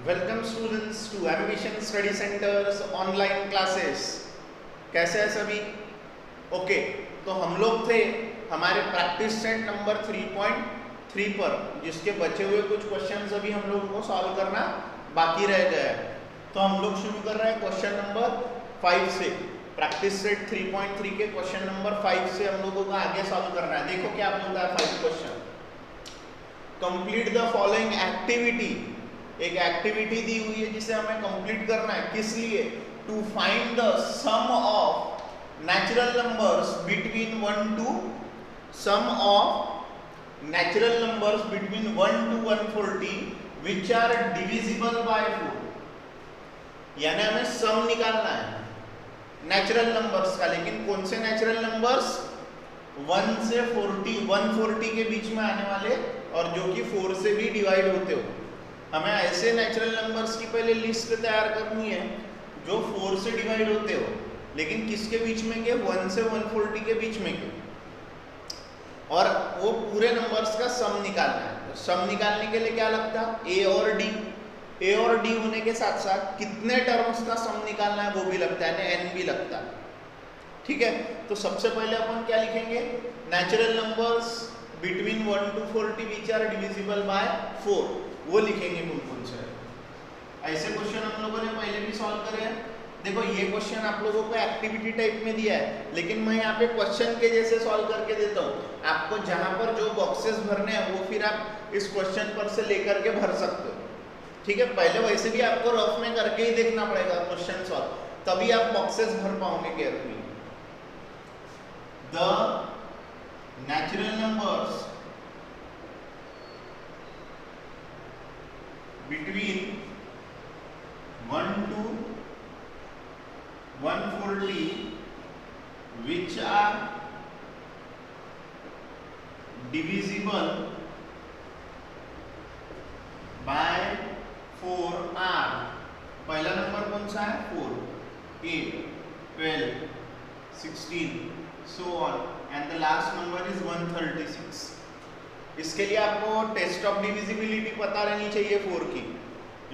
Welcome students to Ambition Study Centres online classes. कैसे हैं सभी? ओके, तो हम लोग थे हमारे प्रैक्टिस सेट नंबर 3.3 पर, जिसके बचे हुए कुछ क्वेश्चंस अभी हम लोगों को सॉल्व करना बाकी रह गया है। तो हम लोग शुरू कर रहे हैं क्वेश्चन नंबर 5 से। प्रैक्टिस सेट 3.3 के क्वेश्चन नंबर 5 से हम लोगों को आगे सॉल्व करना है। देखो क्या बोलता है 5 question. Complete the following activity. एक एक्टिविटी दी हुई है जिसे हमें कंप्लीट करना है। किस लिए? To find the sum of natural numbers between 1 to sum of natural numbers between 1 to 140 which are divisible by 4। यानी हमें सम निकालना है नेचुरल नंबर्स का। लेकिन कौन से नेचुरल नंबर्स? 1 से 140 के बीच में आने वाले और जो कि 4 से भी डिवाइड होते हो। हमें ऐसे नेचुरल नंबर्स की पहले लिस्ट तैयार करनी है जो 4 से डिवाइड होते हो, लेकिन किसके बीच में के? 1 से 140 के बीच में के। और वो पूरे नंबर्स का सम निकालना है। तो सम निकालने के लिए क्या लगता है? ए और डी। ए और डी होने के साथ साथ कितने टर्म्स का सम निकालना है वो भी लगता है, एन भी लगता है। ठीक है, तो सबसे पहले अपन क्या लिखेंगे? Natural numbers between 1 to 40 which are divisible by 4, वो लिखेंगे कौन से। ऐसे क्वेश्चन हम लोगों ने पहले भी सॉल्व करे हैं। देखो ये क्वेश्चन आप लोगों को एक्टिविटी टाइप में दिया है, लेकिन मैं यहाँ पे क्वेश्चन के जैसे सॉल्व करके देता हूँ। आपको जहाँ पर जो बॉक्सेस भरने हैं वो फिर आप इस क्वेश्चन पर से लेकर के भर सकते हो। ठीक है, पहले वैसे भी आपको रफ में करके ही देखना पड़ेगा क्वेश्चन सॉल्व, तभी आप बॉक्सेस भर पाओगे carefully. The natural numbers between 1 to 140 which are divisible by 4 are। पहला नंबर कौन सा है? 4, 8, 12, 16 so on and the last number is 136। इसके लिए आपको टेस्ट ऑफ डिविजिबिलिटी पता रहनी चाहिए 4 की।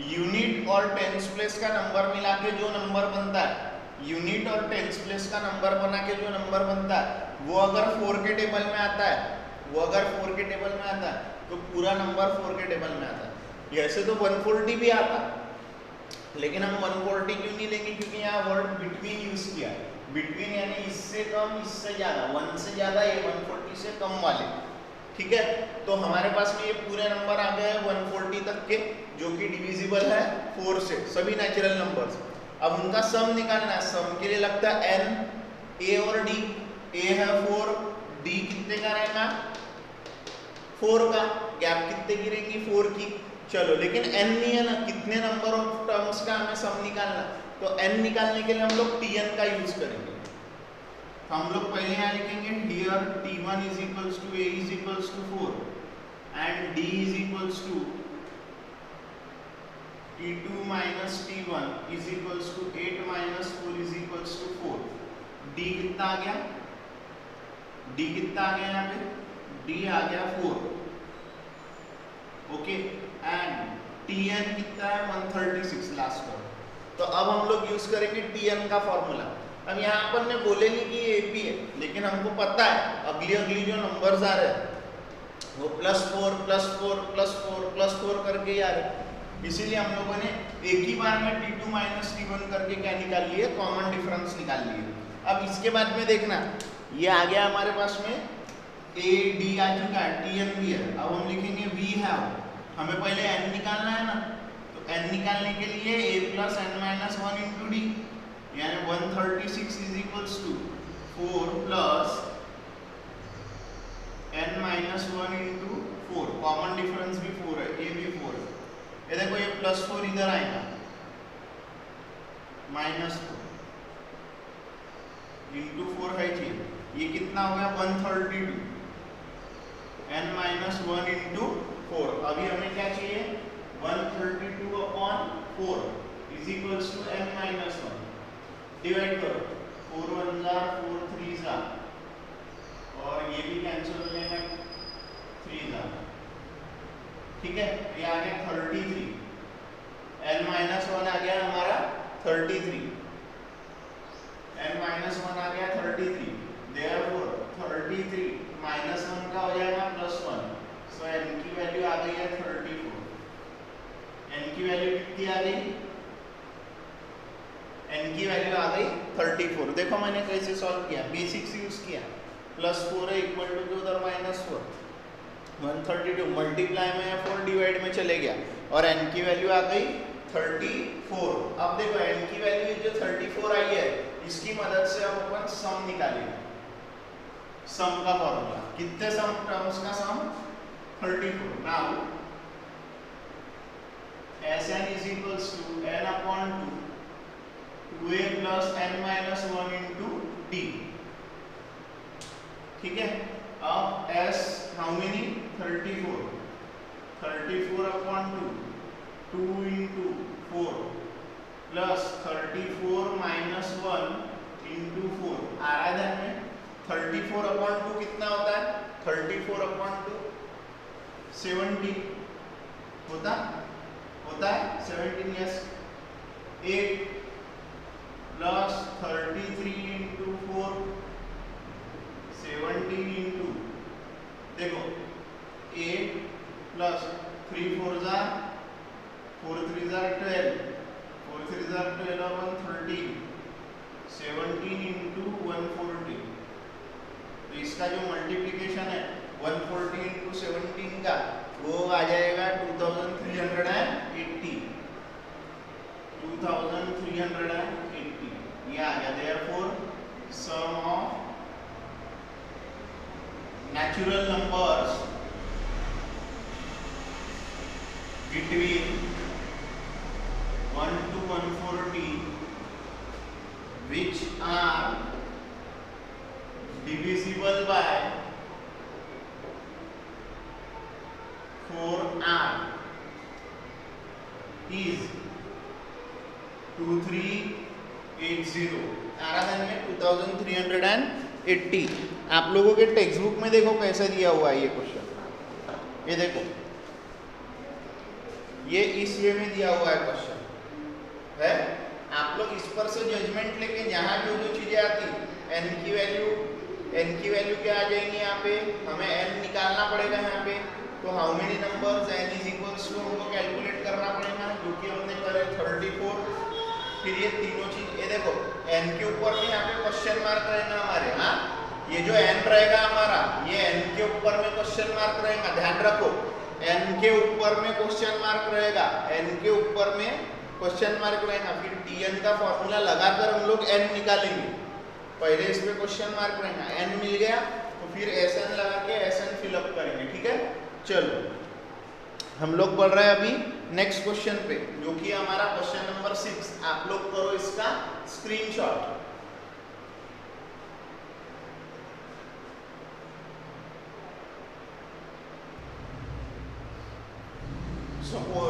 यूनिट और टेंस प्लेस का नंबर मिला के जो नंबर बनता है, यूनिट और टेंस प्लेस का नंबर बना के जो नंबर बनता है, वो अगर 4 के टेबल में आता है, तो पूरा नंबर 4 के टेबल में आता है। ऐसे तो 140 भी आता, लेकिन हम 140 क्यों नहीं लेंगे? क्योंकि यहाँ वर्ड बिटवीन यूज किया। बिटवीन यानी इससे कम, इससे ज्यादा, 1 से ज्यादा, ये 140 से कम वाले। ठीक है, तो हमारे पास में ये पूरे नंबर आ गए 140 तक के, जो कि डिविजिबल है 4 से, सभी नेचुरल नंबर्स। अब उनका सम निकालना है। सम के लिए लगता है n, a और d। a है 4, d कितने का रहेगा? 4 का। गैप कितने की रहेंगी? 4 की। चलो, लेकिन n नहीं है ना, कितने नंबर ऑफ टर्म्स का हमें सम निकालना। तो n निकालने के लिए हम लोग tn का यूज करेंगे। हम लोग पहले यहाँ लिखेंगे here t1 is equals to a is equals to 4 and d is equals to t2 minus t1 is equals to 8 minus 4 is equals to 4। d कितना आ गया? d कितना आ गया यहाँ पे? d आ गया 4। ओके, एंड tn कितना है? 136 लास्ट पर। तो अब हम लोग यूज करेंगे tn का फॉर्मूला। अब यहाँ अपन ने बोले नहीं कि ये AP है, लेकिन हमको पता है अगली जो नंबर्स आ रहे हैं वो +4 +4 +4 +4 करके ही आ रहे हैं। इसीलिए हम लोगों ने एक ही बार में t2 माइनस t1 करके क्या निकाल लिए? कॉमन डिफरेंस निकाल लिए। अब इसके बाद में देखना, ये आ गया हमारे पास में a d आ चुका है, tn भी है। अब हम लिखेंगे we have, हमें पहले n निकालना है ना, तो n निकालने के लिए a + n - 1 × d, यानी 136 is equals to 4 plus n minus 1 into 4। Common difference भी 4 है, ये भी 4 है। ये देखो, ये +4 इधर आएगा, -4 into 4 है जी। ये कितना हो गया? 132 n minus 1 into 4। अभी हमें क्या चाहिए? 132/4 is equals to n minus 1। Divide करो, 4 1 जा 4 3 जा, और ये भी कैंसिल हो जाएगा, 3 जा। ठीक है, ये आ गया 33 n माइनस 1 आ गया हमारा 33, n माइनस 1 आ गया 33, देयरफॉर 33 माइनस 1 का हो जाएगा +1, सो n की वैल्यू आ गई है 34। n की वैल्यू कितनी आ गई? n की वैल्यू आ गई 34। देखो मैंने कैसे सॉल्व किया, बेसिक्स यूज किया, +4 है इक्वल टू उधर -4, 132 मल्टीप्लाई में 4 डिवाइड में चले गया और n की वैल्यू आ गई 34। अब देखो n की वैल्यू जो 34 आई है इसकी मदद से हम अपन सम निकालेंगे। सम का फॉर्मूला कितने सम टर्म्स का सम 34। Now Sn is equals to n upon 2 2a plus n minus 1 into d। ठीक है, अब s how many 34 upon 2 into 4 plus 34 minus 1 into 4 आ रहा है ध्यान में। 34 upon 2 कितना होता है? 34 upon 2 70 होता है 17, यस। 8 plus 33 into 4 17 into, देखो 8 plus 3 4 jar 4 3 jar 12, 4 3 jar 12 1 13, 17 into 140। तो इसका जो मल्टीप्लिकेशन है 140 into 17 का वो आ जाएगा 2380, 2380 ये आ गया। Therefore sum of natural numbers between 1 to 140 which are divisible by 4r is 2380। आराधन में 2380। आप लोगों के टेक्स्ट बुक में देखो कैसे दिया हुआ है ये क्वेश्चन, ये देखो ये इस वे में दिया हुआ है क्वेश्चन है। आप लोग इस पर से जजमेंट लेके जहाँ जो चीजें आती n की वैल्यू क्या आ जाएंगी यहाँ पे, हमें n निकालना पड़ेगा यहाँ पे। तो how many numbers n is equals to हमको कैलकुलेट करना पड़ेगा, जो कि हमने करे 34। फिर ये तीनों चीज ये देखो n के ऊपर में यहाँ पे क्वेश्चन मार्क रहेगा हमारे। हाँ, ये जो n रहेगा हमारा ये n के ऊपर में क्वेश्चन मार्क रहेगा, ध्यान रखो n के ऊपर में क्वेश्चन मार्क रहेगा, n के ऊपर में क्वेश्चन मार्क रहेगा। फिर tn का फॉर्मूला लगाकर हम लोग n निकालेंगे, पहले इसमें क्वेश्चन मार्क रहेगा, n मिल गया तो फिर sn लगा के sn फिलअप करेंगे। ठीक है, चलो हम लोग पढ़ रहे हैं अभी नेक्स्ट क्वेश्चन पे, जो कि हमारा क्वेश्चन नंबर 6। आप लोग करो इसका स्क्रीनशॉट।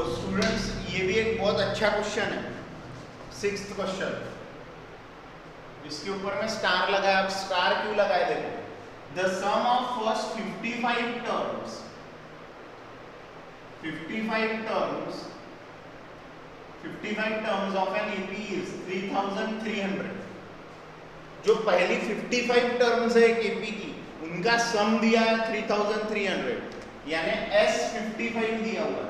स्टूडेंट्स ये भी एक बहुत अच्छा क्वेश्चन है, 6th क्वेश्चन। इसके ऊपर में स्टार लगाया। अब स्टार क्यों लगाए देखो, the sum of first 55 terms 55 terms of an AP is 3300। जो पहली 55 टर्म्स है एक AP की उनका सम दिया है 3300, यानी S55 दिया हुआ है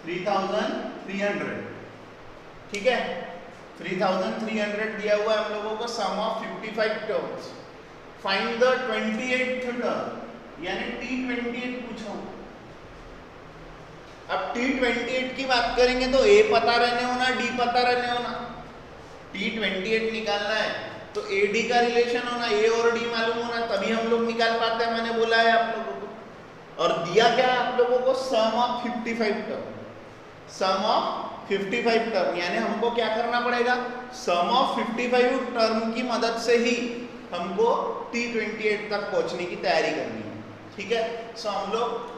3300। ठीक है, 3300 दिया हुआ है हम लोगों को sum of 55 terms. Find the 28th term, यानी T28 पूछा। अब T28 की बात करेंगे तो A पता रहने होना, D पता रहने होना। T28 निकालना है तो AD का रिलेशन होना, A और D मालूम होना, तभी हम लोग निकाल पाते हैं। मैंने बोला है आप लोगों को। और दिया क्या आप लोगों को, sum of 55 term, sum of 55 term. यानी हमको क्या करना पड़ेगा, सम ऑफ 55 टर्म की मदद से ही हमको T28 तक पहुंचने की तैयारी करनी है। ठीक है, सो हम लोग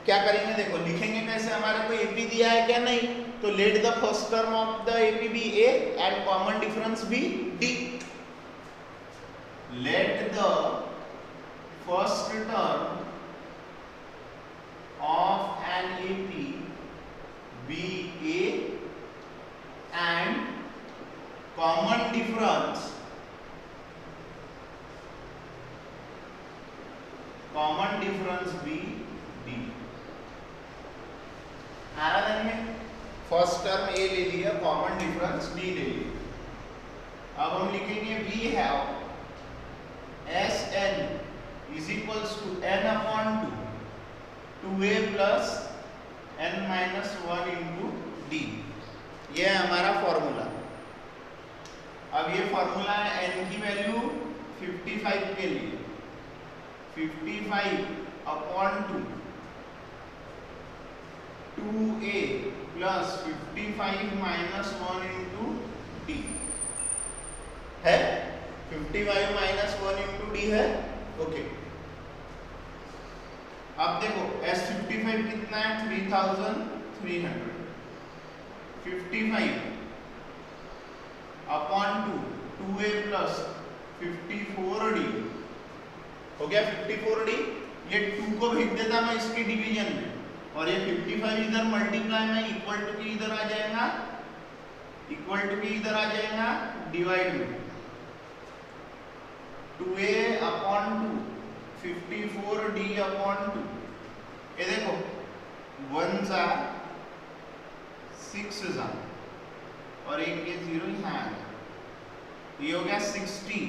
क्या करेंगे देखो, लिखेंगे कैसे, हमारे को एपी दिया है क्या नहीं, तो let the first term of the AP be a and common difference be d. Let the first term of an AP be a difference be d. आ रहा है में फर्स्ट टर्म ए ले लिया, कॉमन डिफरेंस डी ले लिया। अब हम लिखेंगे we have S N is equals to N upon 2a plus n minus 1 into D. ये है हमारा फॉर्मूला। अब ये फॉर्मूला है n की वैल्यू 55 के लिए, 55 upon 2a plus 55 minus 1 into D है। 55 माइनस 1 इंटू डी है। ओके, अब देखो S55 कितना है 3300, 55 अपॉन 2a प्लस 54d हो गया 54d। ये 2 को भेज देता मैं इसके डिवीजन में, और ये 55 इधर मल्टीप्लाई में इक्वल टू की इधर आ जाएगा, इक्वल टू की इधर आ जाएगा डिवाइड में 2a अपॉन 2 54d अपॉन 2। ये देखो 1 जा 6 जा और एक ये 0 यहाँ आ गया। ये हो गया 60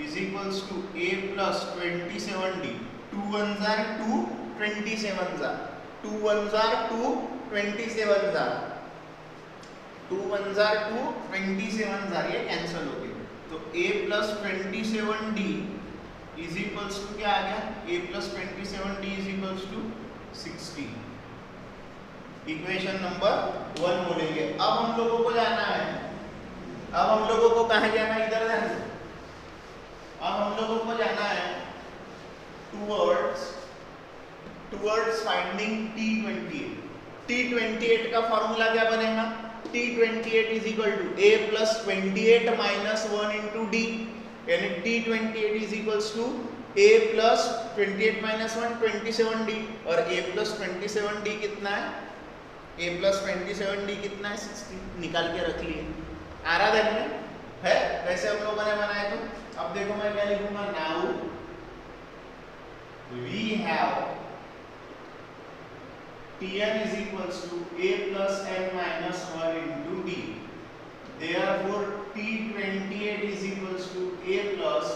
is equals to a plus 27d। 2 1 जा 2, 27 जा 2 1 जा 2, 27 जा 2 1 जा 2, 27 जा, ये कैंसिल हो गए। तो a plus 27d is equals to क्या आ गया, a plus 27d is equals to 60। Equation number 1 बोलेंगे। अब हम लोगों को जाना है, अब हम लोगों को कहाँ जाना है, इधर जाना है। अब हम लोगों को जाना है टूवर्ड्स फाइंडिंग T28। T28 का फॉर्मूला क्या बनेगा, T28 is equal to a plus 28 minus 1 into D, यानी T28 is equals to a plus 28 minus 1 27d, और a प्लस 27d कितना है, a प्लस 27d कितना है 60, निकाल के रख लिए। आ रहा देखने है वैसे हम लोगों ने बनाया। तो अब देखो मैं क्या लिखूंगा, now we have Tn is equals to a plus n minus 1 into d. Therefore, T28 is equals to a plus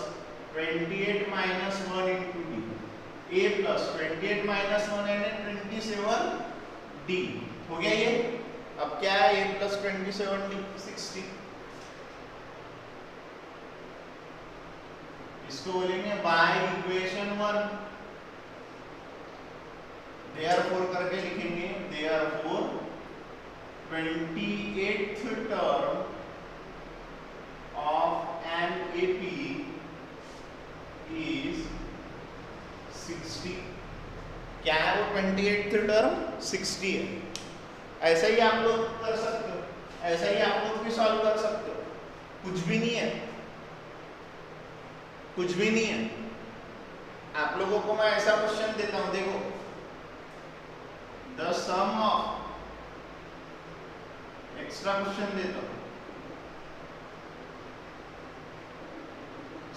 28 minus 1 into d. a plus 28 minus 1 है 27d हो गया ये। अब क्या है a plus 27d 60। इसको बोलेंगे बाय इक्वेशन 1। Therefore करके लिखेंगे, therefore 28th term of an AP is 60। क्या है वो 28th term 60 है। ऐसा ही आप लोग कर सकते हो, ऐसा ही आप लोग भी सॉल्व कर सकते हो, कुछ भी नहीं है, कुछ भी नहीं है। आप लोगों को मैं ऐसा क्वेश्चन देता हूं, देखो the sum of, extra question देता हूं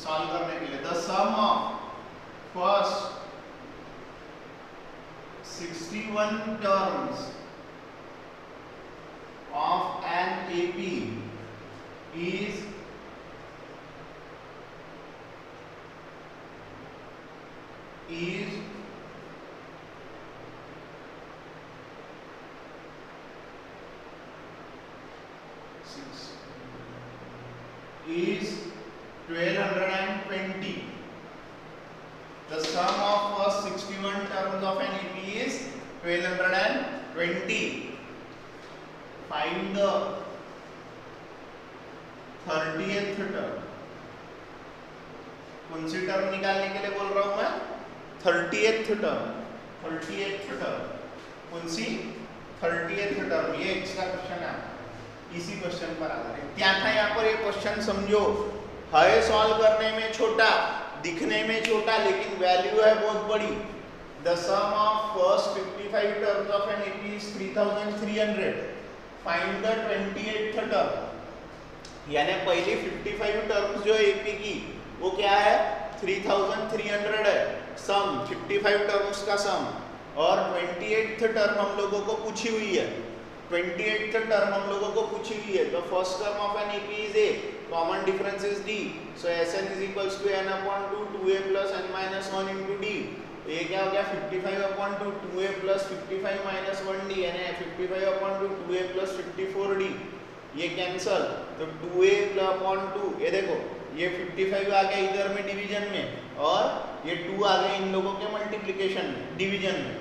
सॉल्व करने के लिए, the sum of first 61 terms of an AP is is 1220. The sum of first 61 terms of an AP is 1220. Find the 30th term. कौन सी टर्म निकालने के लिए बोल रहा हूं मैं, 30th term। 30th term कौन सी, 30th term। ये एक्स्ट्रा क्वेश्चन है, इसी क्वेश्चन पर आधारित। क्या था यहाँ पर, ये क्वेश्चन समझो है सॉल्व करने में छोटा, दिखने में छोटा, लेकिन वैल्यू है बहुत बड़ी। The sum of first 55 terms of an AP is 3300। Find the 28th term, यानी पहली 55 टर्म्स जो एपी की वो क्या है 3300 है। सम 55 टर्म्स का सम, और 28th टर्म हम लोगों को पूछी हुई है। 28th टर्म हम लोगों को पूछी हुई है। The first term of an EP is A, common difference is D, so Sn is equals to n/2 2a plus n minus 1 into D। ये क्या हो गया 55/2 2a प्लस 55 माइनस 1D, यानी 55/2 2a प्लस 54D, ये cancel, तो 2a/2, ये देखो ये 55 आ गया इधर में डिवीजन में, और ये 2 आ गया इन लोगों के मल्टीप्लिकेशन में डिवीजन में,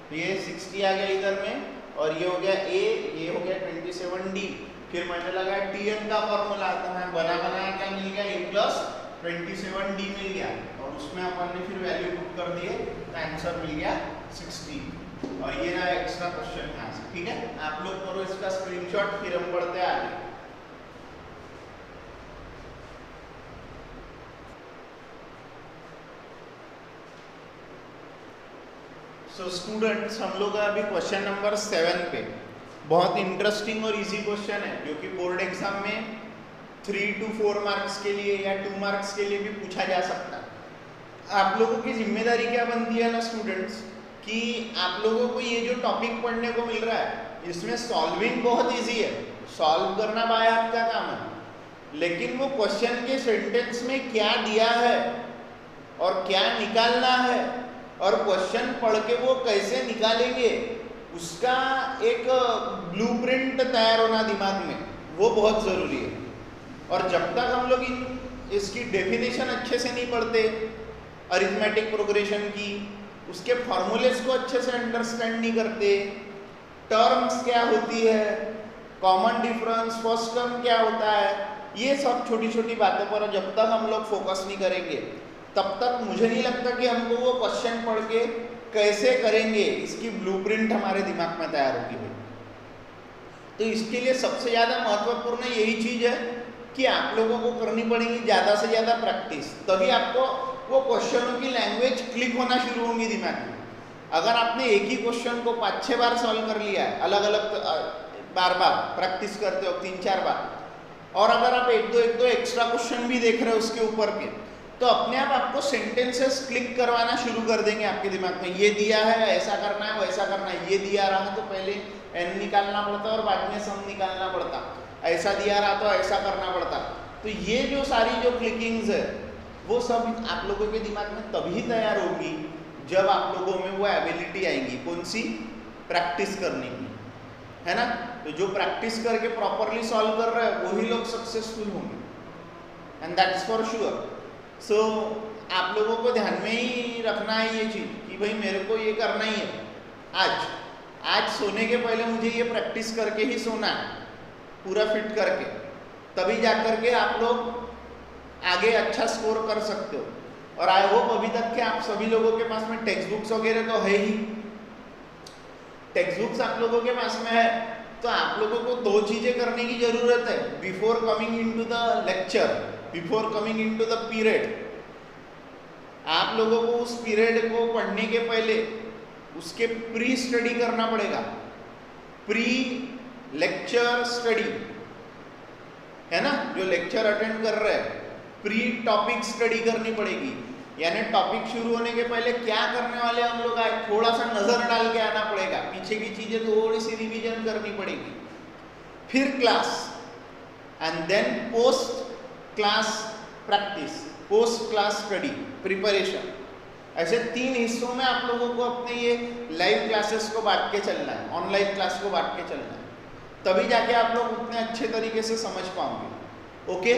तो ये 60 आ गया इधर में, और ये हो गया A, ये हो गया 27D। फिर मैंने लगाया Tn का फॉर्मूला, तो मैं बनाया क्या मिल गया A प्लस 27D मिल गया, और उसमें अपन ने फिर वैल्यू पुट कर दिए, तो आंसर मिल गया 60। और ये ना एक्स्ट्रा क्वेश्चन यहाँ से, ठीक है, आप लोग करो इसका स्क्रीनशॉट, फिर हम बढ़ते हैं आगे। सो स्टूडेंट्स, हम लोग अभी क्वेश्चन नंबर 7 पे, बहुत इंटरेस्टिंग और इजी क्वेश्चन है, जो कि बोर्ड एग्जाम में 3 to 4 मार्क्स के लिए या 2 मार्क्स के लिए भी पूछा जा सकता है। आप लोगों की जिम्मेदारी क्या बनती है ना स्टूडेंट्स, कि आप लोगों को ये जो टॉपिक पढ़ने को मिल रहा है, इसमें सॉल्विंग बहुत इजी है, सॉल्व करना बाय आपका काम है, लेकिन वो क्वेश्चन के सेंटेंस में क्या दिया है और क्या निकालना है, और क्वेश्चन पढ़ के वो कैसे निकालेंगे, उसका एक ब्लूप्रिंट तैयार होना दिमाग में, वो बहुत ज़रूरी है। और जब तक हम लोग इसकी डेफिनेशन अच्छे से नहीं पढ़ते, अरिथमेटिक प्रोग्रेशन की, उसके फॉर्मूलेस को अच्छे से अंडरस्टैंड नहीं करते, टर्म्स क्या होती है, कॉमन डिफरेंस, फर्स्ट टर्म क्या होता है, ये सब छोटी छोटी बातों पर जब तक हम लोग फोकस नहीं करेंगे, तब तक मुझे नहीं लगता कि हमको वो क्वेश्चन पढ़ के कैसे करेंगे, इसकी ब्लूप्रिंट हमारे दिमाग में तैयार होगी भाई। तो इसके लिए सबसे ज़्यादा महत्वपूर्ण यही चीज़ है कि आप लोगों को करनी पड़ेगी ज़्यादा से ज़्यादा प्रैक्टिस, तभी आपको वो क्वेश्चनों की लैंग्वेज क्लिक होना शुरू होंगी दिमाग में। अगर आपने एक ही क्वेश्चन को 5-6 बार सॉल्व कर लिया है, अलग अलग बार बार प्रैक्टिस करते हो 3-4 बार, और अगर आप एक दो एक्स्ट्रा क्वेश्चन भी देख रहे हो उसके ऊपर के, तो अपने आप आपको सेंटेंसेस क्लिक करवाना शुरू कर देंगे आपके दिमाग में। ये दिया है, ऐसा करना है, वैसा करना है, ये दिया रहा तो पहले n निकालना पड़ता और बाद में सम निकालना पड़ता, ऐसा दिया रहा तो ऐसा करना पड़ता। तो ये जो सारी जो क्लिकिंग्स है, वो सब आप लोगों के दिमाग में तभी तैयार होगी जब आप लोगों में वो एबिलिटी आएगी, कौन सी, प्रैक्टिस करने की, है ना। तो जो प्रैक्टिस करके प्रॉपरली सॉल्व कर रहे हैं वही लोग सक्सेसफुल होंगे, एंड दैट्स फॉर श्योर। सो आप लोगों को ध्यान में ही रखना है ये चीज़ कि भाई मेरे को ये करना ही है, आज सोने के पहले मुझे ये प्रैक्टिस करके ही सोना है, पूरा फिट करके, तभी जा कर के आप लोग आगे अच्छा स्कोर कर सकते हो। और आई होप अभी तक के आप सभी लोगों के पास में टेक्स्ट बुक्स वगैरह तो है ही, टेक्स्ट बुक्स आप लोगों के पास में है, तो आप लोगों को 2 चीज़ें करने की ज़रूरत है before coming into the lecture, before coming into the period. आप लोगों को उस पीरियड को पढ़ने के पहले उसके प्री स्टडी करना पड़ेगा, प्री लेक्चर स्टडी, है ना, जो लेक्चर अटेंड कर रहे हैं, प्री टॉपिक स्टडी करनी पड़ेगी, यानी टॉपिक शुरू होने के पहले क्या करने वाले हम लोग आज थोड़ा सा नजर डाल के आना पड़ेगा, पीछे की चीजें थोड़ी सी रिवीजन करनी पड़ेगी, फिर class, and then post class practice, post class study, preparation. ऐसे 3 हिस्सों में आप लोगों को अपने ये लाइव क्लासेस को बांट के चलना है, ऑनलाइन क्लास को बांट के चलना है, तभी जाके आप लोग उतने अच्छे तरीके से समझ पाओगे। ओके,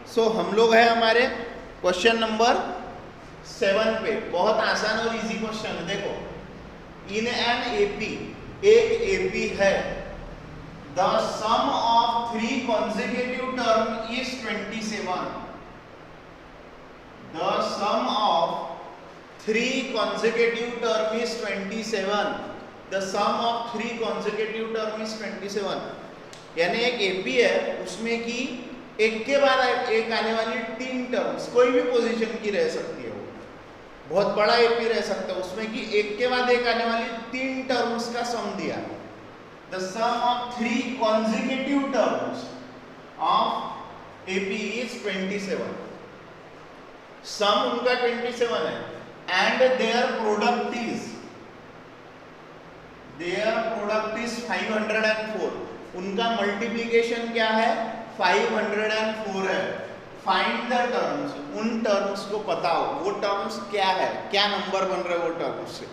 सो हम लोग हैं हमारे क्वेश्चन नंबर 7 पे। बहुत आसान और इजी क्वेश्चन है। देखो, इन एन एपी, एक एपी है, the sum of 3 consecutive term is 27। The sum of 3 consecutive term is 27. The sum of 3 consecutive term is 27. यानी एक एपी है, उसमें की एक के बाद एक आने वाली 3 टर्म्स, कोई भी पोजीशन की रह सकती है, वो बहुत बड़ा एपी रह सकता है, उसमें की एक के बाद एक आने वाली 3 टर्म्स का सम दिया। The sum of 3 consecutive terms of AP is 27. सम उनका 27 है, and their product is 504. उनका मल्टीप्लीकेशन क्या है? 504 है. Find the terms. उन टर्म्स को बताओ, वो टर्म्स क्या है, क्या नंबर बन रहे वो टर्म्स से.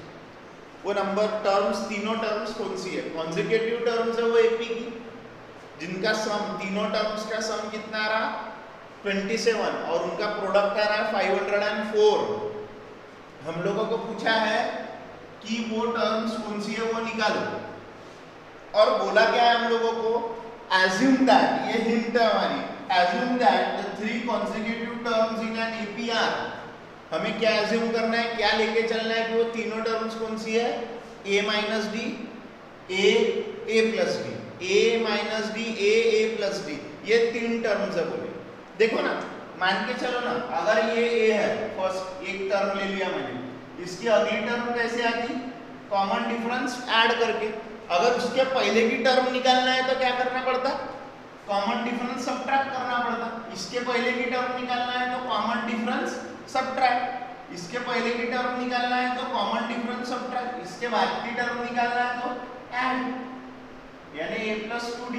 वो नंबर टर्म्स, तीनों टर्म्स कौन सी है? कॉन्जिक्यूटिव टर्म्स है वो एपी की, जिनका सम, तीनों टर्म्स का सम कितना आ रहा? 27, और उनका प्रोडक्ट आ रहा है 504. हम लोगों को पूछा है कि वो टर्म्स कौन सी है वो निकालो, और बोला क्या है हम लोगों को? assume that, ये हिंट है हमारी, assume that the 3 consecutive terms in an APR. हमें क्या assume करना है, क्या लेके चलना है कि वो तीनों टर्म्स कौन सी है? a minus d, a plus d, a minus d, a plus d, ये 3 टर्म्स है. बोले देखो ना, मान के चलो ना, अगर ये a है, फर्स्ट एक टर्म ले लिया मैंने, इसकी अगली टर्म कैसे आती? कॉमन डिफरेंस ऐड करके. अगर उसके पहले की टर्म निकालना है तो क्या करना पड़ता? कॉमन डिफरेंस सब्ट्रैक्ट करना पड़ता. इसके पहले की टर्म निकालना है तो कॉमन डिफरेंस सब्ट्रैक्ट, इसके पहले की टर्म निकालना है तो कॉमन डिफरेंस सब्ट्रैक्ट, इसके बाद की टर्म निकालना है तो ऐड, यानी a plus 2d.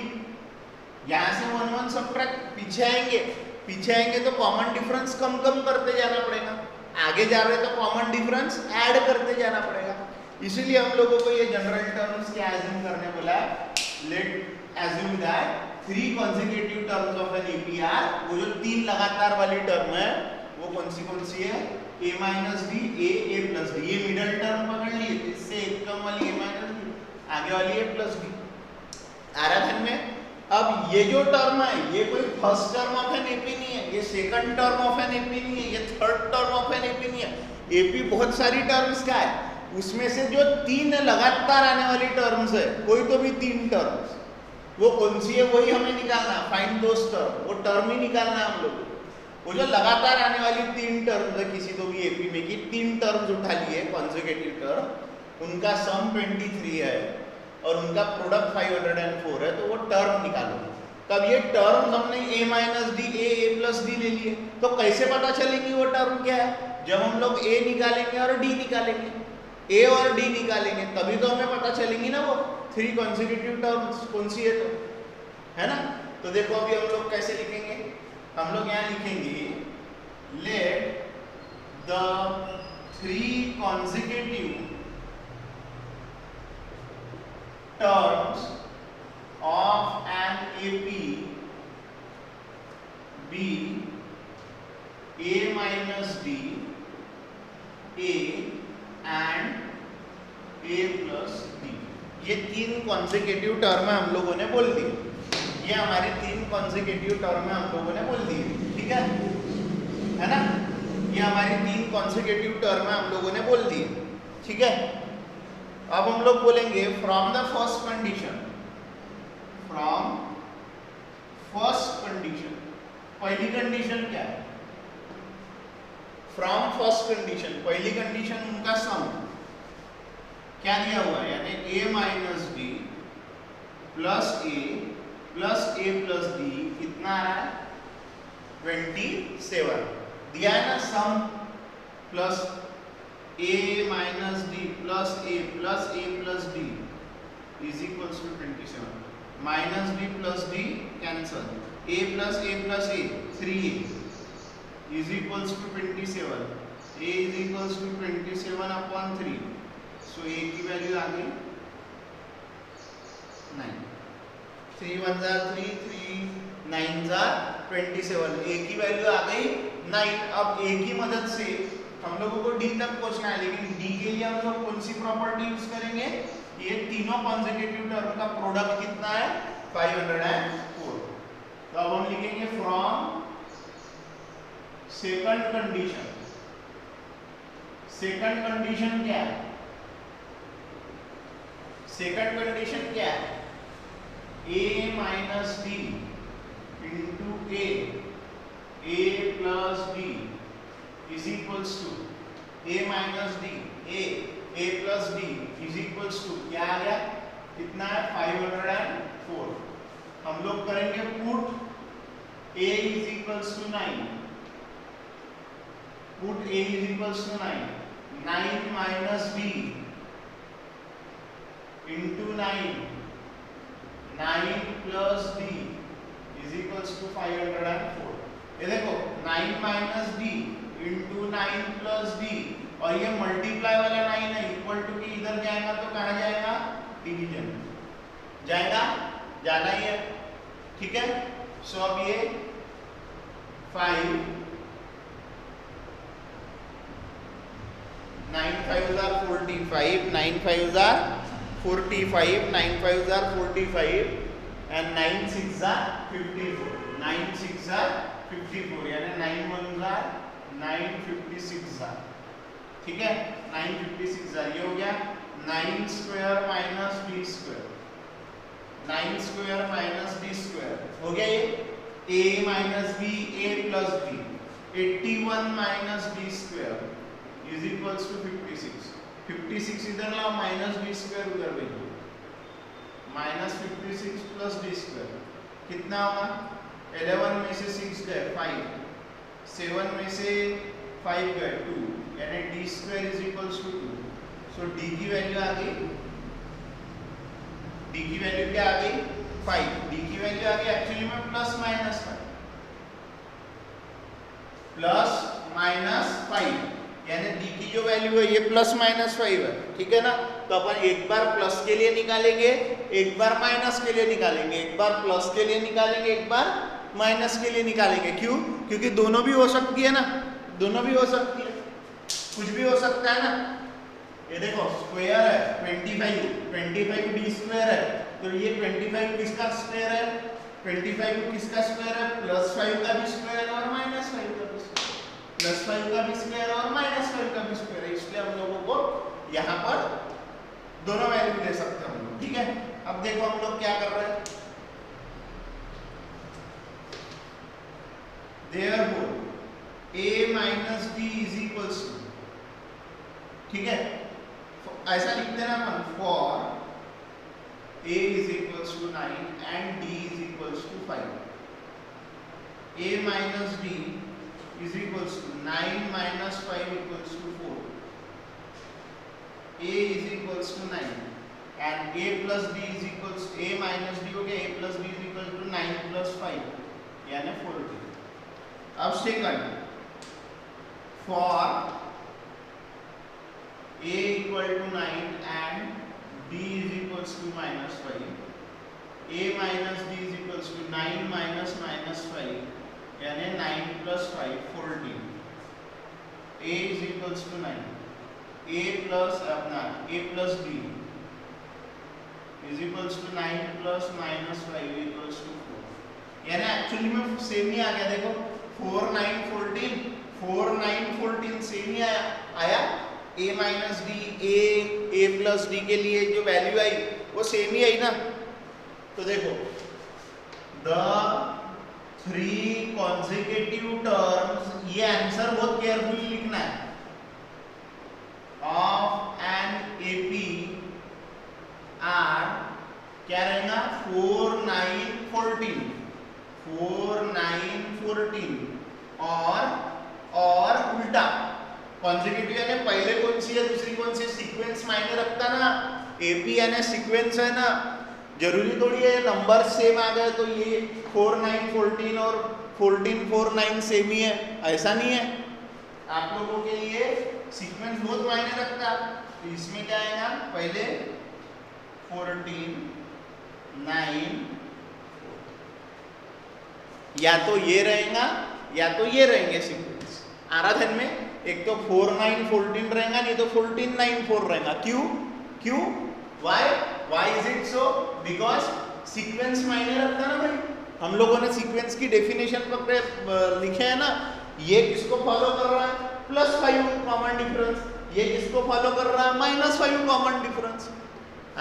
यहाँ से 1 1 सब्ट्रैक्ट, पीछे आएंगे तो कॉमन डिफरेंस कम करते जाना पड़ेगा, आगे जा रहे तो कॉमन डिफरेंस ऐड करते जाना पड़ेगा. इसीलिए हम लोगों को ये जनरल टर्म्स क्या एज्यूम करने बोला है? Late assume that 3 consecutive terms of an APR, वो जो 3 लगातार वाली टर्म है वो कौन सी है? a minus d, a plus d. ये मिडल टर्म पकड़ लिए, इससे एक कम वाली a minus d, आगे वाली a plus d. आ रहा ध्यान में? अब ये जो टर्म है ये कोई first term of an AP नहीं है, ये second term of an AP नहीं है, ये third term of an AP नहीं है. एपी बहुत सारी टर्म्स का है, उसमें से जो 3 लगातार आने वाली टर्म्स है, कोई तो भी 3 टर्म्स, वो कौन सी है वही हमें निकालना. फाइंड दोस टर्म, वो टर्म ही निकालना है हम लोग को. वो जो लगातार आने वाली 3 टर्म्स है किसी तो भी एपी में की, 3 टर्म्स उठा लिए कॉन्जिक्यूटिव टर्म, उनका सम 23 है और उनका प्रोडक्ट 504 है, तो वो टर्म निकालो. तब ये टर्म हमने a minus d, a plus d ले लिए, तो कैसे पता चलेंगी वो टर्म क्या है? जब हम लोग a निकालेंगे और d निकालेंगे, a और d निकालेंगे, तभी तो हमें पता चलेंगी ना वो 3 consecutive terms कौन सी है, तो है ना. तो देखो अभी हम लोग कैसे लिखेंगे, हम लोग यहाँ लिखेंगे let the 3 consecutive terms of an AP be a minus d, a and a plus d. ये 3 कॉन्जिक्यूटिव टर्म हम लोगों ने बोल दी, ये हमारी 3 कॉन्जिक्यूटिव टर्म हम लोगों ने बोल दी. ठीक है ना, ये हमारी 3 कॉन्जिक्यूटिव टर्म हम लोगों ने बोल दी. ठीक है, अब हम लोग बोलेंगे from the first condition, from first condition. पहली कंडीशन क्या है? फ्रॉम फर्स्ट कंडीशन, पहली कंडीशन उनका सम क्या दिया हुआ है, यानी a minus d plus a plus d कितना आ रहा है? 27 दिया है ना sum, plus a minus d plus a plus d is equals to 27, minus d plus d cancel, a plus a 3a is equals to 27, a is equals to 27 upon 3. So a की value आ गई 9, 3 1 जा 3, 3 9 जा 27, a की value आ गई 9. अब a की मदद से हम लोगों को d तक पहुंचना है, लेकिन d के लिए हम लोग कौन सी प्रॉपर्टी यूज करेंगे? ये तीनों कॉन्जिक्यूटिव टर्म का प्रोडक्ट कितना है? 504. तो अब हम लिखेंगे from second condition. Second condition क्या है? सेकंड कंडीशन क्या है? a minus D into a plus d is equals to a minus D, a plus d is equals to क्या आ गया? कितना है? 504. हम लोग करेंगे put a is equals to 9, put a is equals to 9, 9 minus B into 9 plus D is equals to 504। ये देखो 9 minus D into 9 plus D, और ये मल्टीप्लाई वाला 9 है इक्वल टू की इधर जाएगा तो कहाँ जाएगा, डिवीजन जाएगा, जाना ही है, ठीक है। सो अब ये 5 9 5 are 45, 9 5 are 45, 9 5 are 45 and 9 6 are 54, 9 6 are 54 यानी 9 1 are 956 are, ठीक है। 956 are, ये हो गया 9 square minus B square, 9 square minus B square हो गया, ये a minus B a plus B, 81 minus B square is equals to 56, 56 इधर लाओ माइनस बी स्क्वायर उधर भेजो, माइनस 56 प्लस डी स्क्वायर कितना होगा, 11 में से 6 गए 5, 7 में से 5 गए 2, यानी D square is equals to 2। So D की वैल्यू आ गई, डी की वैल्यू क्या आ गई 5, डी की वैल्यू आ गई एक्चुअली में प्लस माइनस 5, प्लस माइनस 5 यानी डी की जो वैल्यू है ये प्लस माइनस 5 है, ठीक है ना। तो अपन एक बार प्लस के लिए निकालेंगे, एक बार माइनस के लिए निकालेंगे, एक बार प्लस के लिए निकालेंगे, एक बार माइनस के लिए निकालेंगे। क्यों? क्योंकि दोनों भी हो सकती है ना, दोनों भी हो सकती है, कुछ भी हो सकता है ना। ये देखो स्क्वायर है 25, 25 डी स्क्वायर है, तो ये 25 किसका स्क्वायर है, 25 किसका स्क्वायर है, प्लस 5 का भी स्क्वायर और माइनस 5 का भी स्क्वायर, प्लस 5 का भी स्क्वायर और माइनस 5 का भी स्क्वायर है, इसलिए हम लोगों को यहाँ पर दोनों वैल्यू ले सकते हैं हम लोग, ठीक है। अब देखो हम लोग क्या कर रहे हैं, therefore a minus b is equals to, ठीक है, ऐसा लिख देना अपन, for a is equals to 9 and d is equals to 5, a minus b is equals to 9 minus 5 equals to 4, a is equals to 9 and a plus b is equals to a minus b हो गया, a plus b is equals to 9 plus 5 यानी 40। अब second, for a equal to 9 and b is equals to minus 5, a minus b is equals to 9 minus minus 5 यानी 9 plus 5 14, a is equals to 9, a plus अपना a plus b is equals to 9 plus minus 5 equals to 4, यानी actually में same ही आ गया। देखो 4 9 14, 4 9 14 same ही आया, a minus d a plus d के लिए जो वैल्यू आई वो सेम ही आई ना। तो देखो the 3 consecutive terms, ये आंसर बहुत केयरफुली लिखना है, ऑफ एन AP आर क्या रहेगा 4 9 14, 4 9 14 और उल्टा कॉन्सेक्यूटिव यानी पहले कौन सी है दूसरी कौन सी, सीक्वेंस मायने रखता ना, AP यानी सीक्वेंस है ना, जरूरी थोड़ी है नंबर सेम आ गए तो ये 4 9 14 और 14 4 9 सेम ही है, ऐसा नहीं है। आप लोगों के लिए सीक्वेंस बहुत मायने रखता है। तो इसमें क्या आएगा, पहले 14 9 या तो ये रहेगा या तो ये रहेंगे सीक्वेंस। आराधन में एक तो 4 9 14 रहेगा, नहीं तो 14 9 4 रहेगा। क्यों why is it so, because sequence मायने रखता ना भाई। हम लोगों ने सीक्वेंस की डेफिनेशन पर लिखे है ना, ये किसको फॉलो कर रहा है +5 कॉमन डिफरेंस, ये किसको फॉलो कर रहा है -5 कॉमन डिफरेंस।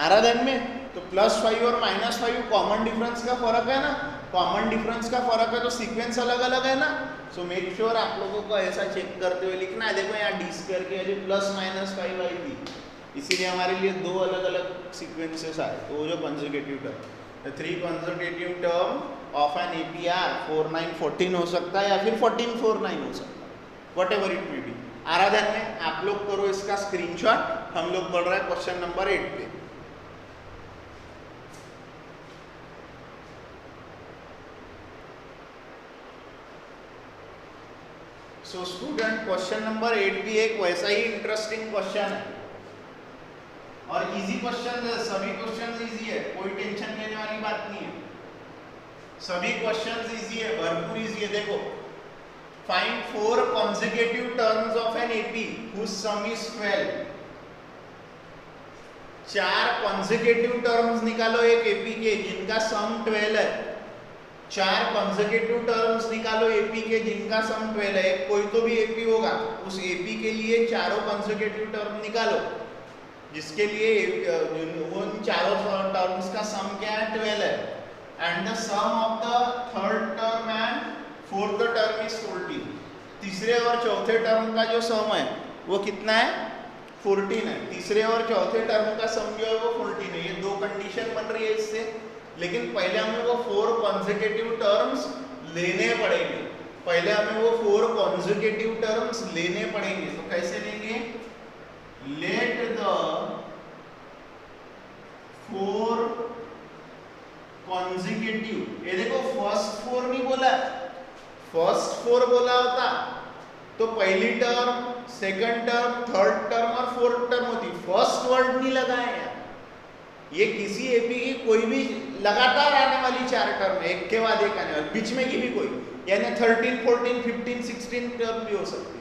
आराधन में तो +5 और -5 कॉमन डिफरेंस का फर्क है ना, कॉमन डिफरेंस का फर्क है तो सीक्वेंस अलग अलग है ना। सो मेक श्योर आप लोगों को ऐसा चेक करते हुए लिखना है। देखो यहाँ d² की वैल्यू +-5 आई थी, इसीलिए हमारे लिए दो अलग अलग सीक्वेंसेस आए। तो वो जो consecutive term 3 consecutive term of an APR 4 9 14 हो सकता है या फिर 14 4 9 हो सकता है, whatever it may be. आ रहा ध्यान में? आप लोग करो इसका स्क्रीनशॉट, हम लोग बढ़ रहे हैं क्वेश्चन नंबर 8 पे। सो स्टूडेंट, क्वेश्चन नंबर 8 भी एक वैसा ही इंटरेस्टिंग क्वेश्चन है और इजी क्वेश्चन है, सभी क्वेश्चन इजी है, कोई टेंशन लेने वाली बात नहीं है, सभी क्वेश्चंस इजी है, भरपूर इजी है। देखो, find 4 consecutive terms of an AP whose sum is 12। 4 consecutive terms निकालो एक AP के जिनका सम 12 है। 4 consecutive terms निकालो AP के जिनका सम 12 है। कोई तो भी AP होगा, उस AP के लिए चारों consecutive term निकालो जिसके लिए उन चारों टर्म्स का सम क्या है? 12 है। And the sum of the third term and fourth term is 14। तीसरे और चौथे टर्म का जो सम है वो कितना है? 14 है। तीसरे और चौथे टर्म का सम जो है वो 14 है। ये दो कंडीशन बन रही है इससे, लेकिन पहले हमें वो 4 consecutive टर्म्स लेने पड़ेंगे। पहले हमें वो 4 consecutive टर्म्स लेने पड़ेंगे। तो कैसे लेंगे? लेट द 4 consecutive, ये देखो फर्स्ट 4 नहीं बोला, फर्स्ट 4 बोला होता तो पहली term, second term, third term और फोर्थ टर्म होती। फर्स्ट वर्ड नहीं लगाया यार। ये किसी एपी की कोई भी लगातार आने वाली 4 टर्म है, एक के बाद एक आने वाली, बीच में की भी कोई, यानी 13, 14, 15, 16 टर्म भी हो सकती,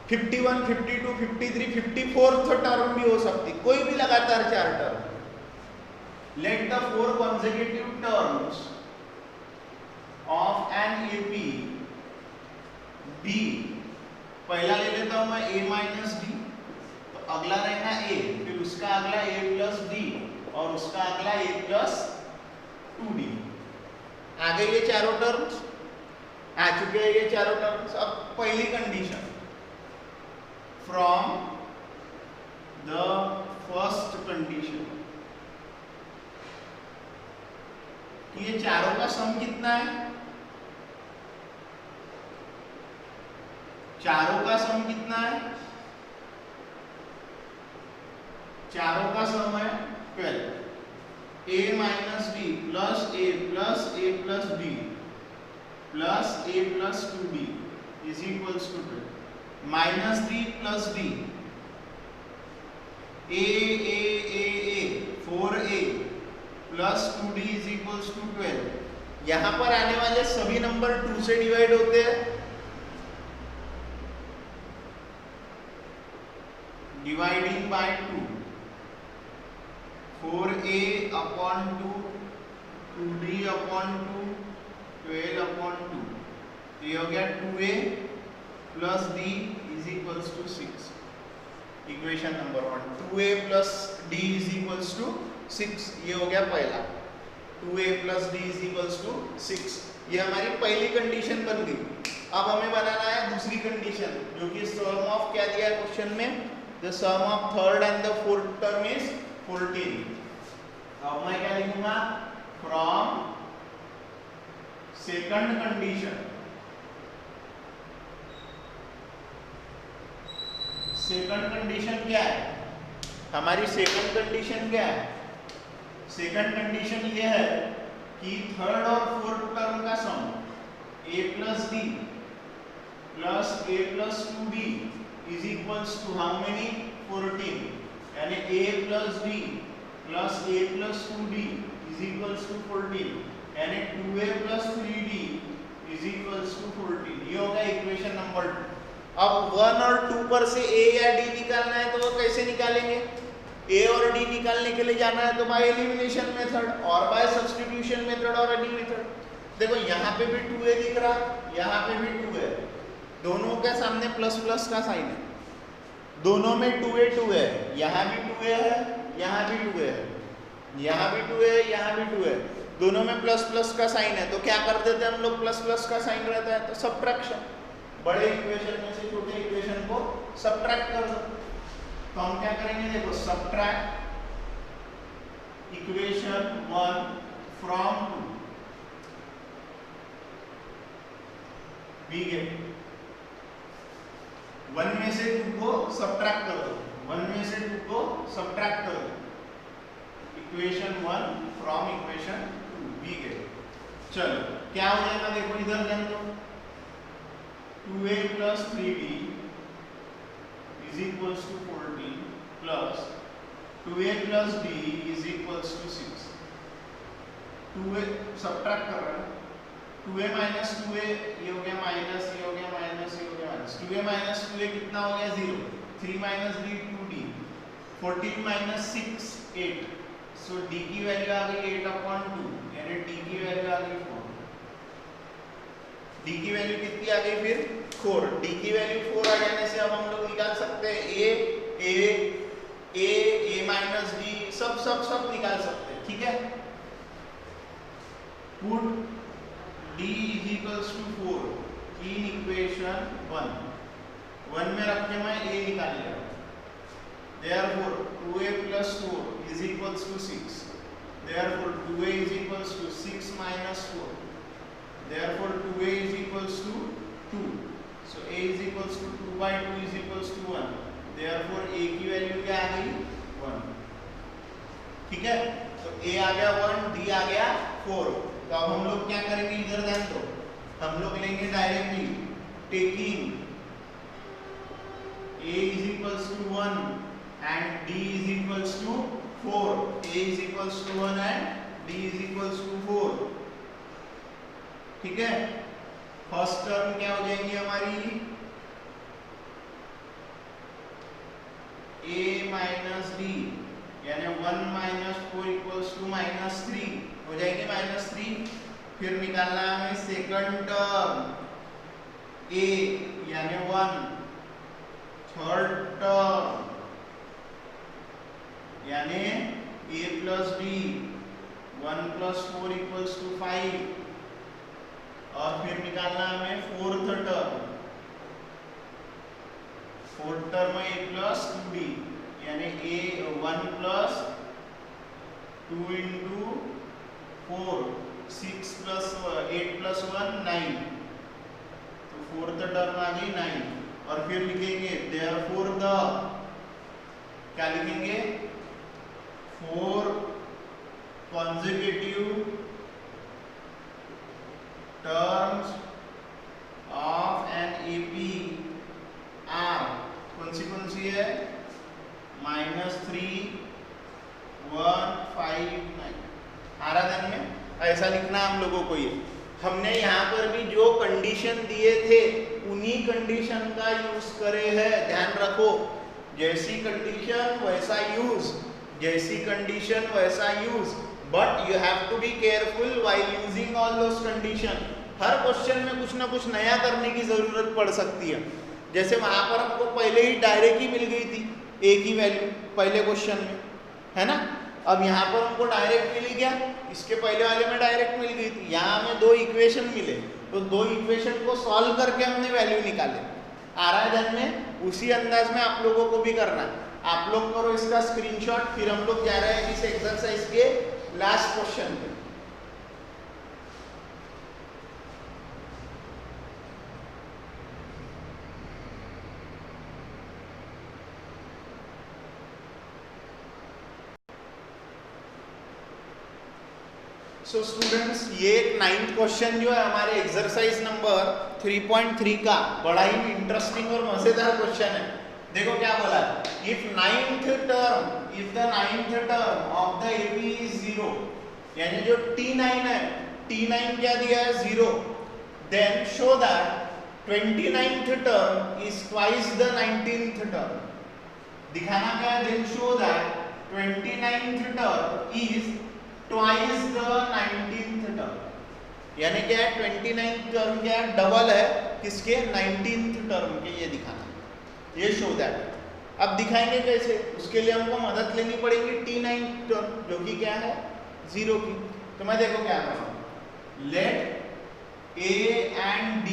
51, 52, 53, 54th टर्म भी हो सकती, कोई भी लगातार 4 term. Let the 4 consecutive terms of an AP be, पहला ले लेता हूं मैं a minus d, तो अगला रहेगा a, फिर उसका अगला a plus d और उसका अगला a plus 2d। आ गए ये चारों टर्म्स, आ चुके हैं ये चारों टर्म्स। अब पहली condition, from the first condition, ये चारों का सम कितना है? चारों का सम कितना है? चारों का सम है 12। a minus b plus a plus a plus b plus a plus 2b is equals to 12। Minus b plus b, a 4a plus 2d is equals to 12। यहां पर आने वाले सभी नंबर 2 से डिवाइड होते हैं, dividing by 2, 4a upon 2, 2d upon 2, 12 upon 2। ये हो गया 2a plus d is equals to 6। Equation number 1, 2a plus d is equals to 6, ये हो गया पहला। 2a plus d is equals to 6, ये हमारी पहली कंडीशन बन गई। अब हमें बनाना है दूसरी कंडीशन, जो कि सम ऑफ क्या दिया है क्वेश्चन में? The sum of third and the fourth term is 14। अब मैं क्या लिखूंगा? From second condition, second condition क्या है हमारी? सेकंड कंडीशन क्या है? सेकंड कंडीशन ये है कि थर्ड और फोर्थ टर्म का sum a plus d plus a plus 2d is equals to how many? 14। यानी a plus d plus a plus 2d is equals to 14, यानी 2a plus 3d is equals to 14। ये होगा equation number 2। अब 1 और 2 पर से a या d निकालना है, तो वो कैसे निकालेंगे? a और d निकालने के लिए जाना है तो बाय एलिमिनेशन मेथड और बाय सब्स्टिट्यूशन मेथड और एनी मेथड। देखो यहाँ पे भी 2a दिख रहा, यहाँ पे भी 2 है, दोनों के सामने प्लस प्लस का साइन है, दोनों में 2a 2 है, यहाँ भी 2a है, यहाँ भी 2a है, यहाँ भी 2a है, यहाँ भी 2 है, दोनों में प्लस प्लस का साइन है। तो क्या कर देते हैं हम लोग? प्लस प्लस का साइन रहता है तो सब्ट्रैक्शन, बड़े इक्वेशन में से छोटे इक्वेशन को सब्ट्रैक्ट कर दो। तो हम क्या करेंगे? देखो, subtract equation 1 from 2, we get 1 में से 2 को सब्ट्रैक्ट कर दो, 1 में से 2 को सब्ट्रैक्ट कर दो, इक्वेशन 1 फ्रॉम इक्वेशन 2 दी गई। चलो क्या हो जाएगा, देखो इधर ध्यान दो, 2a plus 3b is equals to 14 plus 2a plus b is equals to 6। 2a subtract कर रहा है, 2a minus 2a ये हो गया माइनस, ये हो गया माइनस, ये हो गया माइनस, 2a minus 2a कितना हो गया 0, 3 minus b 2d, 14 minus 6 8, सो d की वैल्यू आ गई 8/2, यानी d की वैल्यू आ गई 4। d की वैल्यू कितनी आ गई फिर 4। d की वैल्यू 4 आ जाने से अब हम लोग निकाल सकते हैं a minus d सब निकाल सकते हैं, ठीक है। Put d is equals to 4 in equation 1 में रख के मैं a निकाल लिया, therefore 2a plus 4 is equals to 6, therefore 2a is equals to 6 minus 4, therefore 2a is equals to 2, so a is equals to 2 by 2 is equals to 1, therefore a की value क्या आ गई 1, ठीक है। तो a आ गया 1, d आ गया 4। तो अब हम लोग क्या करेंगे, इधर ध्यान दो, हम लोग लेंगे directly taking a is equals to 1 and d is equals to 4, a is equals to 1 and d is equals to 4, ठीक है। फर्स्ट टर्म क्या हो जाएगी हमारी, a minus d यानी 1 minus 4 equals to -3 हो जाएगी -3। फिर निकालना है हमें सेकंड टर्म a यानी 1, थर्ड टर्म यानी a plus b 1 plus 4 equals to 5, और फिर निकालना है हमें fourth term, fourth term a plus 2b यानी a 1 plus 2 into 4 6 plus 8 plus 1 9, तो फोर्थ टर्म आ गई 9। और फिर लिखेंगे therefore the, क्या लिखेंगे 4 consecutive terms of an AP are कौन सी है, -3 1 5 9 आराधन में ऐसा लिखना हम लोगों को। ये हमने यहाँ पर भी जो कंडीशन दिए थे उन्हीं कंडीशन का यूज करे है, ध्यान रखो, जैसी कंडीशन वैसा यूज, जैसी कंडीशन वैसा use, but you have to be careful while using all those condition. हर क्वेश्चन में कुछ ना कुछ नया करने की जरूरत पड़ सकती है। जैसे वहां पर हमको पहले ही डायरेक्ट ही मिल गई थी a की वैल्यू पहले क्वेश्चन में, है ना। अब यहाँ पर हमको डायरेक्ट मिली क्या, इसके पहले वाले में डायरेक्ट मिल गई थी। यहाँ हमें 2 इक्वेशन मिले, तो 2 इक्वेशन को सॉल्व करके हमने वैल्यू निकाले। आ रहा है ध्यान में, उसी अंदाज में आप लोगों को भी करना है। आप लोग करो इसका स्क्रीनशॉट, फिर हम लोग जा रहे हैं इस एक्सरसाइज के लास्ट क्वेश्चन पे। सो स्टूडेंट्स, ये 9th क्वेश्चन जो है हमारे एक्सरसाइज नंबर 3.3 का बड़ा ही इंटरेस्टिंग और मजेदार क्वेश्चन है। देखो क्या बोला, if the ninth term of the AB is 0, यानी जो T9 है, T9 क्या दिया है 0, then show that 29th term is twice the 19th term. दिखाना क्या है, then show that 29th term is twice the 19th term, यानी क्या है 29th टर्म क्या है, डबल है किसके, 19th टर्म के, ये दिखाना, ये शो दैट। अब दिखाएंगे कैसे, उसके लिए हमको मदद लेनी पड़ेगी T9 टर्म जो कि क्या है 0 की। तो मैं देखो क्या कर रहा हूं, late A and D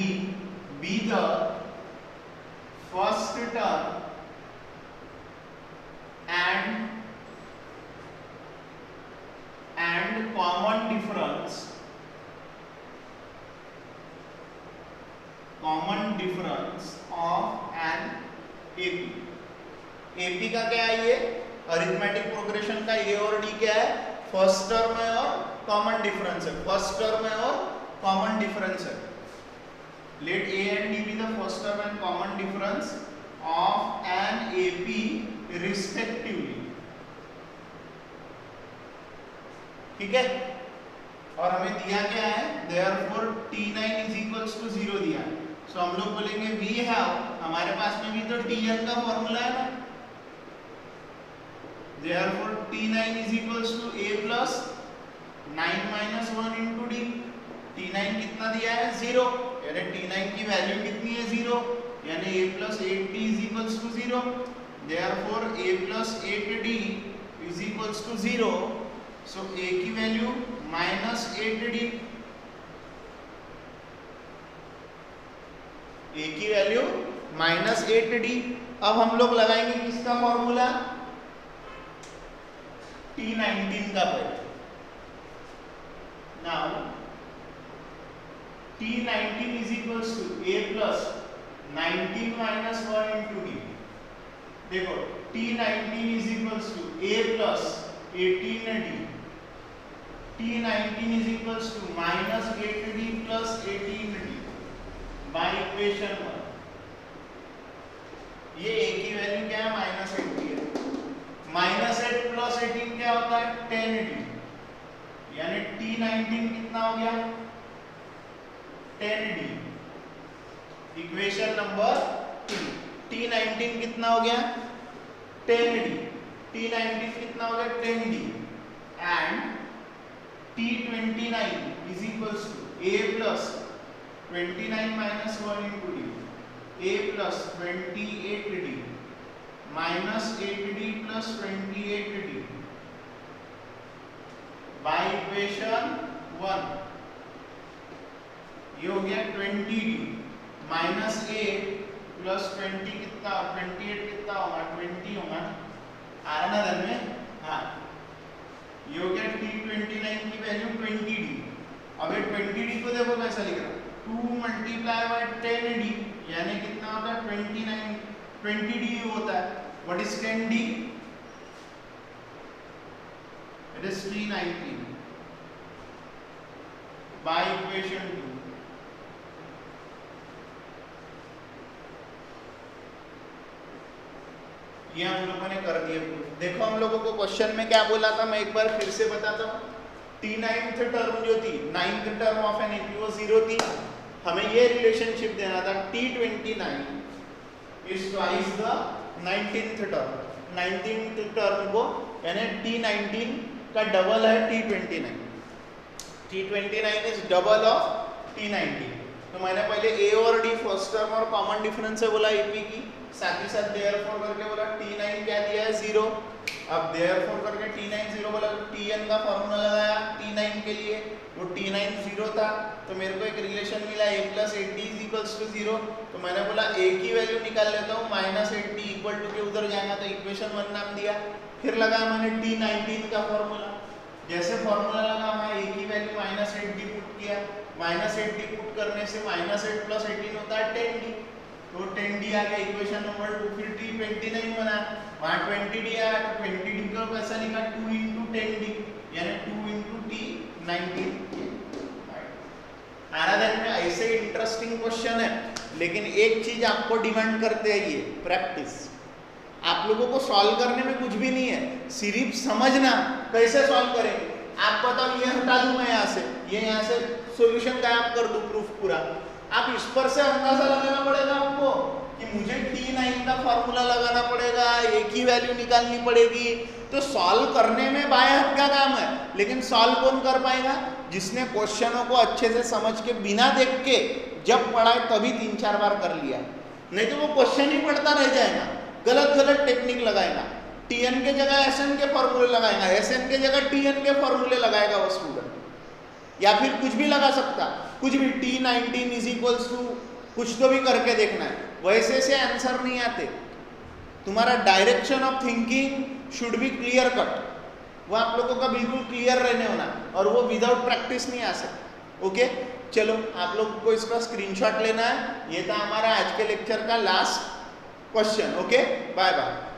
be the first term and common difference of an AP. AP का क्या है ये अरिथमेटिक प्रोग्रेशन का ए और डी क्या है फर्स्ट टर्म है और कॉमन डिफरेंस है, फर्स्ट टर्म है और कॉमन डिफरेंस है। Let A and D be the first term and common difference of an AP respectively. ठीक है, और हमें दिया क्या है therefore T9 is equals to 0 दिया है। सो हम लोग बोलेंगे we have, हमारे पास में भी तो Tn का फॉर्मूला है ना, therefore T9 is equals to a plus 9 minus 1 into d। T9 कितना दिया है 0, यानी T9 की वैल्यू कितनी है 0, यानी a plus 8d is equals to 0, therefore a plus 8d is equals to 0। So a की वैल्यू माइनस 8d, a की वैल्यू माइनस 8d। अब हम लोग लगाएंगे किसका फॉर्मूला T19 का पहले। Now T19 is equals to a plus 19 minus 1 into d। देखो T19 is equals to a plus 18d, T19 is equals to minus 8d plus 18d by equation 1। ये a की वैल्यू क्या है minus 8d है, minus 8 plus 18 क्या होता है 10d, यानी T19 कितना हो गया 10d। इक्वेशन नंबर 2, T19 कितना हो गया 10d, T19 कितना हो गया 10d and T29 is equals to a plus 29 minus 1 into d, a plus 28d minus 8d plus 28d by equation 1। ये हो गया 20d minus 8 plus 20 कितना 28 कितना होगा 20 होगा आ रहा ना धन में, हाँ ये हो गया T29 की वैल्यू 20d। अब 20d को देखो कैसा लिख रहा है 2 मल्टीप्लाई बाय 10d, यानी कितना होता है 29, 20d होता है। What is 10d, it is T19 by equation 2। ये हम लोगों ने कर दिया। देखो हम लोगों को क्वेश्चन में क्या बोला था, मैं एक बार फिर से बताता हूँ। T9th टर्म जो थी 9th term of an AP वो 0 थी, हमें ये रिलेशनशिप देना था T29 is twice the 19th term. 19th term को यानी T19 का डबल है T29, T29 is double of T19। तो मैंने पहले a और d फर्स्ट टर्म और कॉमन डिफरेंस है बोला एपी की, साथ ही साथ देयरफॉर करके बोला T9 क्या दिया है 0। अब देयरफॉर करके T9 0 बोला, Tn का फॉर्मूला लगाया T9 के लिए, वो T9 0 था तो मेरे को एक रिलेशन मिला a plus 8d is equals to 0। तो मैंने बोला a की वैल्यू निकाल लेता हूँ, माइनस 8d इक्वल टू के उधर जाएगा तो इक्वेशन 1 नाम दिया। फिर लगाया मैंने T19 का फॉर्मूला, जैसे फॉर्मूला लगा मैं a की वैल्यू माइनस 8d पुट किया, माइनस 8d पुट करने से माइनस 8 प्लस 18 होता है 10d, तो 10d आ गया इक्वेशन नंबर 2। फिर T29 बना, वहाँ 20d आया तो 20d को कैसा लिखा 2 into 10d, यानी 2 into T19। आराधन में ऐसे इंटरेस्टिंग क्वेश्चन है, लेकिन एक चीज आपको डिमांड करते हैं ये प्रैक्टिस। आप लोगों को सॉल्व करने में कुछ भी नहीं है, सिर्फ समझना कैसे सॉल्व करेंगे। आप बताओ ये हटा दूं मैं यहाँ से, ये यहाँ से सॉल्यूशन गायब कर दूं प्रूफ पूरा, आप इस पर से अंदाजा लगाना पड़ेगा आपको कि मुझे T9 का फॉर्मूला लगाना पड़ेगा, एक ही वैल्यू निकालनी पड़ेगी। तो सॉल्व करने में बाएं हाथ का काम है, लेकिन सॉल्व कौन कर पाएगा, जिसने क्वेश्चनों को अच्छे से समझ के बिना देख के जब पढ़ा है तभी 3-4 बार कर लिया, नहीं तो वो क्वेश्चन ही पढ़ता रह जाएगा, गलत गलत टेक्निक लगाएगा। Tn के जगह Sn के फॉर्मूले लगाएगा, Sn के जगह Tn के फॉर्मूले लगाएगा वो स्टूडेंट, या फिर कुछ भी लगा सकता, कुछ भी T19 इज इक्वल्स टू कुछ तो भी करके देखना है, वैसे से आंसर नहीं आते। तुम्हारा direction of thinking should be clear cut, वो आप लोगों का बिल्कुल क्लियर रहने होना, और वो विदाउट प्रैक्टिस नहीं आ सकता। ओके चलो, आप लोगों को इसका स्क्रीनशॉट लेना है। ये था हमारा आज के लेक्चर का last question. Okay, bye bye.